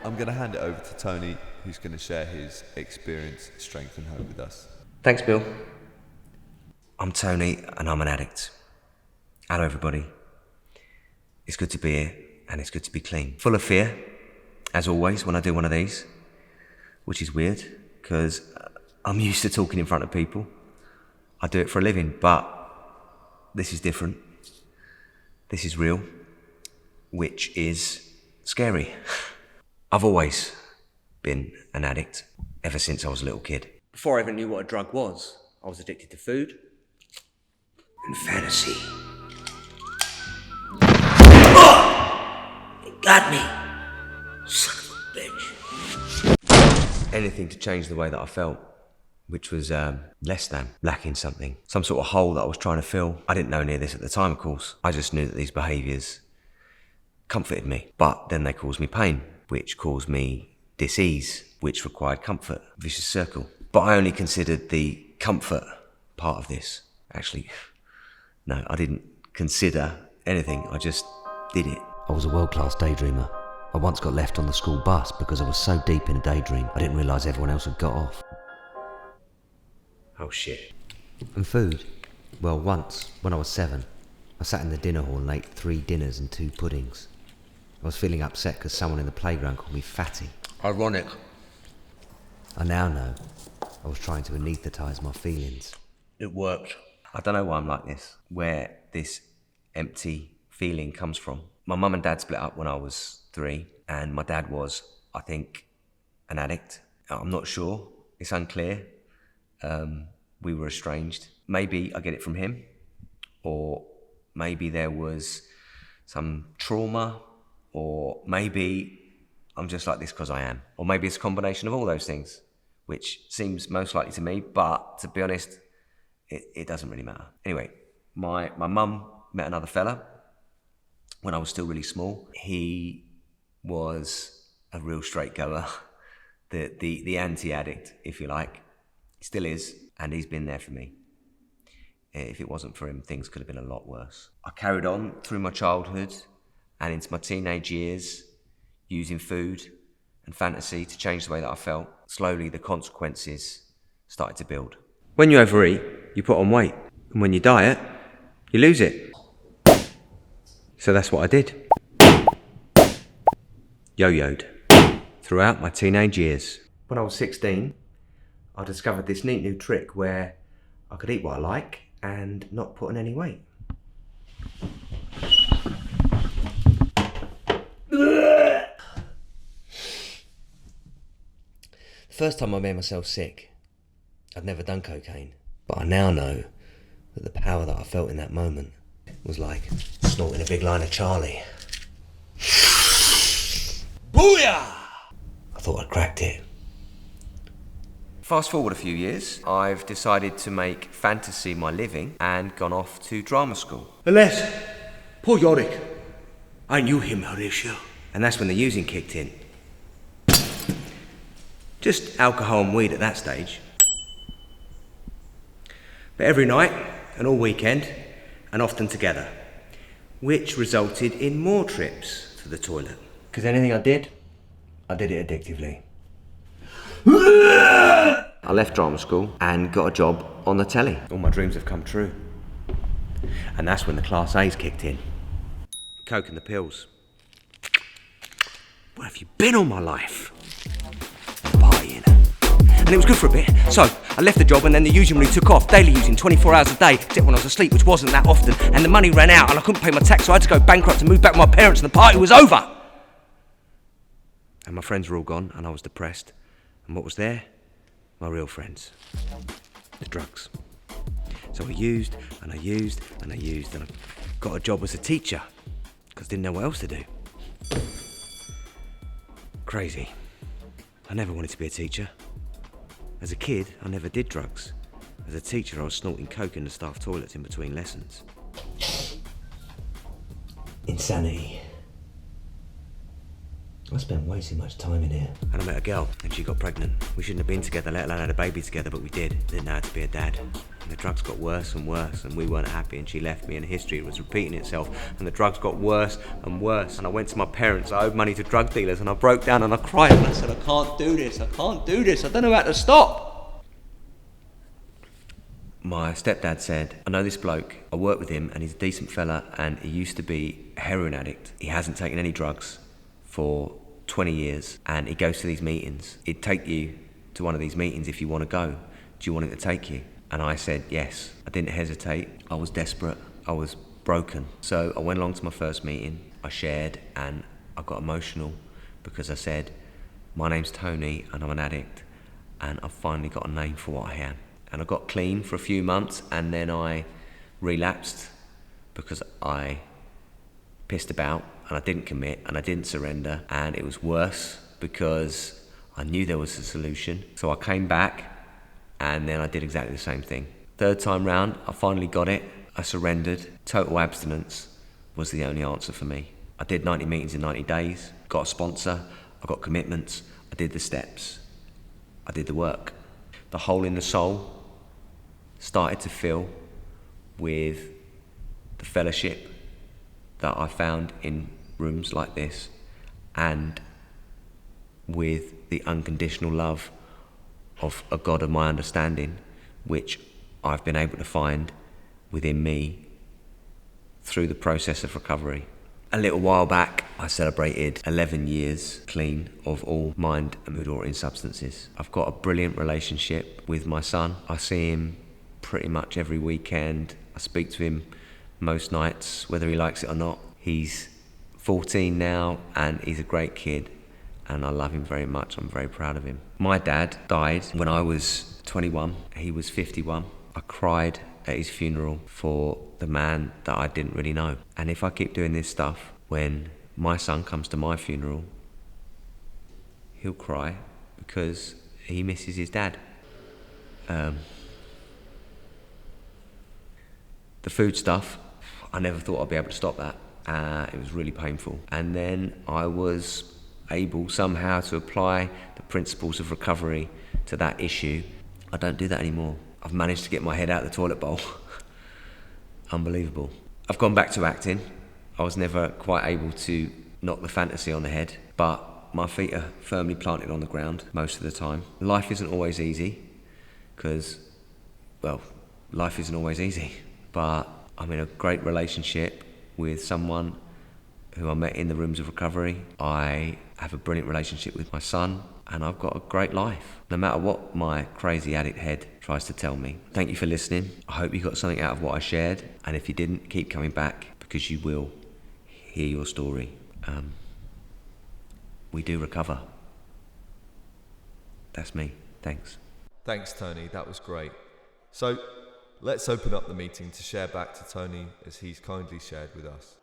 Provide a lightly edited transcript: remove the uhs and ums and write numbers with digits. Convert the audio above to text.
I'm going to hand it over to Tony, who's going to share his experience, strength and hope with us. Thanks, Bill. I'm Tony, and I'm an addict. Hello, everybody. It's good to be here, and it's good to be clean. Full of fear, as always, when I do one of these, which is weird, because I'm used to talking in front of people. I do it for a living, but this is different. This is real, which is scary. I've always been an addict, ever since I was a little kid. Before I even knew what a drug was, I was addicted to food and fantasy. Oh! It got me! Son of a bitch. Anything to change the way that I felt, which was less than, lacking something. Some sort of hole that I was trying to fill. I didn't know any of this at the time, of course. I just knew that these behaviours comforted me. But then they caused me pain, which caused me dis-ease, which required comfort. Vicious circle. But I only considered the comfort part of this. Actually, no, I didn't consider anything. I just did it. I was a world-class daydreamer. I once got left on the school bus because I was so deep in a daydream, I didn't realise everyone else had got off. Oh shit. And food? Well, once, when I was 7, I sat in the dinner hall and ate 3 dinners and 2 puddings. I was feeling upset because someone in the playground called me fatty. Ironic. I now know I was trying to anaesthetise my feelings. It worked. I don't know why I'm like this, where this empty feeling comes from. My mum and dad split up when I was 3, and my dad was, I think, an addict. I'm not sure. It's unclear. We were estranged. Maybe I get it from him, or maybe there was some trauma, or maybe I'm just like this because I am, or maybe it's a combination of all those things, which seems most likely to me, but to be honest, it doesn't really matter. Anyway, my mum met another fella when I was still really small. He was a real straight goer, the anti-addict, if you like. He still is, and he's been there for me. If it wasn't for him, things could have been a lot worse. I carried on through my childhood and into my teenage years, using food and fantasy to change the way that I felt. Slowly, the consequences started to build. When you overeat, you put on weight. And when you diet, you lose it. So that's what I did. Yo-yoed throughout my teenage years. When I was 16, I discovered this neat new trick where I could eat what I like and not put on any weight. The first time I made myself sick, I'd never done cocaine, but I now know that the power that I felt in that moment was like snorting a big line of Charlie. Booyah! I thought I'd cracked it. Fast forward a few years, I've decided to make fantasy my living and gone off to drama school. Unless, poor Yorick, I knew him, Horatio. And that's when the using kicked in. Just alcohol and weed at that stage. But every night and all weekend, and often together, which resulted in more trips to the toilet. Because anything I did it addictively. I left drama school and got a job on the telly. All my dreams have come true. And that's when the Class A's kicked in. Coke and the pills. Where have you been all my life? Partying. And it was good for a bit. So, I left the job and then the using really took off. Daily using, 24 hours a day, except when I was asleep, which wasn't that often. And the money ran out and I couldn't pay my tax, so I had to go bankrupt and move back with my parents and the party was over. And my friends were all gone and I was depressed. And what was there? My real friends. The drugs. So I used and I used and I used and I got a job as a teacher because I didn't know what else to do. Crazy. I never wanted to be a teacher. As a kid, I never did drugs. As a teacher, I was snorting coke in the staff toilets in between lessons. Insanity. I spent way too much time in here. And I met a girl, and she got pregnant. We shouldn't have been together, let alone had a baby together, but we did. Didn't know how to be a dad. And the drugs got worse and worse, and we weren't happy, and she left me, and history was repeating itself, and the drugs got worse and worse. And I went to my parents, I owed money to drug dealers, and I broke down and I cried, and I said, I can't do this, I don't know how to stop. My stepdad said, I know this bloke, I work with him, and he's a decent fella, and he used to be a heroin addict. He hasn't taken any drugs for 20 years, and he goes to these meetings. He'd take you to one of these meetings if you want to go. Do you want him to take you? And I said yes. I didn't hesitate. I was desperate. I was broken. So I went along to my first meeting. I shared, and I got emotional because I said, my name's Tony and I'm an addict, and I've finally got a name for what I am. And I got clean for a few months, and then I relapsed because I pissed about, and I didn't commit, and I didn't surrender, and it was worse because I knew there was a solution. So I came back, and then I did exactly the same thing. Third time round, I finally got it. I surrendered. Total abstinence was the only answer for me. I did 90 meetings in 90 days, got a sponsor, I got commitments, I did the steps, I did the work. The hole in the soul started to fill with the fellowship that I found in rooms like this, and with the unconditional love of a God of my understanding, which I've been able to find within me through the process of recovery. A little while back, I celebrated 11 years clean of all mind and mood-altering substances. I've got a brilliant relationship with my son. I see him pretty much every weekend. I speak to him most nights, whether he likes it or not. He's 14 now, and he's a great kid, and I love him very much. I'm very proud of him. My dad died when I was 21. He was 51. I cried at his funeral for the man that I didn't really know. And if I keep doing this stuff, when my son comes to my funeral, he'll cry because he misses his dad. The food stuff, I never thought I'd be able to stop that. It was really painful. And then I was able somehow to apply the principles of recovery to that issue. I don't do that anymore. I've managed to get my head out of the toilet bowl. Unbelievable. I've gone back to acting. I was never quite able to knock the fantasy on the head, but my feet are firmly planted on the ground most of the time. Life isn't always easy, because, well, life isn't always easy, but I'm in a great relationship with someone who I met in the rooms of recovery. I have a brilliant relationship with my son, and I've got a great life, no matter what my crazy addict head tries to tell me. Thank you for listening. I hope you got something out of what I shared, and if you didn't, keep coming back, because you will hear your story. We do recover. That's me. Thanks. Thanks, Tony. That was great. So let's open up the meeting to share back to Tony as he's kindly shared with us.